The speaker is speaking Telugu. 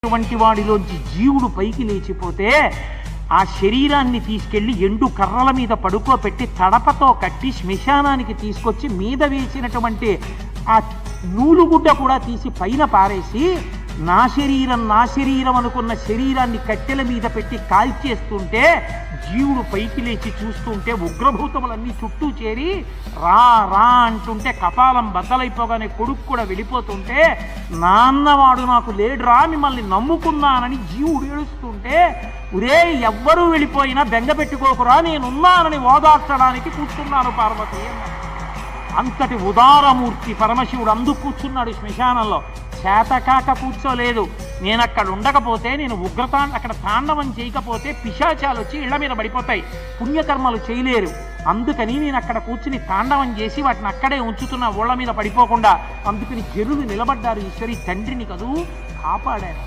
వంటి వాడిలోంచి జీవుడు పైకి లేచిపోతే ఆ శరీరాన్ని తీసుకెళ్లి ఎండు కర్రల మీద పడుకోబెట్టి తడపతో కట్టి శ్మశానానికి తీసుకొచ్చి మీద వేసినటువంటి ఆ నూలుగుడ్డ కూడా తీసి పైన పారేసి నా శరీరం అనుకున్న శరీరాన్ని కట్టెల మీద పెట్టి కాల్చేస్తుంటే జీవుడు పైకి లేచి చూస్తుంటే ఉగ్రభూతములన్నీ చుట్టూ చేరి రా రా అంటుంటే కపాలం బద్దలైపోగానే కొడుకు కూడా వెళ్ళిపోతుంటే నాన్నవాడు నాకు లేడురా మిమ్మల్ని నమ్ముకున్నానని జీవుడు ఏడుస్తుంటే ఒరే ఎవ్వరూ వెళ్ళిపోయినా బెంగ పెట్టుకోకురా నేనున్నానని ఓదార్చడానికి కూర్చున్నాను పార్వతి. అంతటి ఉదారమూర్తి పరమశివుడు అందుకు కూర్చున్నాడు శ్మశానంలో. చేతకాక కూర్చోలేదు. నేను అక్కడ ఉండకపోతే, నేను అక్కడ తాండవం చేయకపోతే పిశాచాలు వచ్చి ఇళ్ల మీద పడిపోతాయి, పుణ్యకర్మలు చేయలేరు. అందుకని నేను అక్కడ కూర్చుని తాండవం చేసి వాటిని అక్కడే ఉంచుతున్న ఓళ్ల మీద పడిపోకుండా. అందుకని జనులు నిలబడ్డారు, ఈశ్వరి తండ్రిని కదూ కాపాడారు.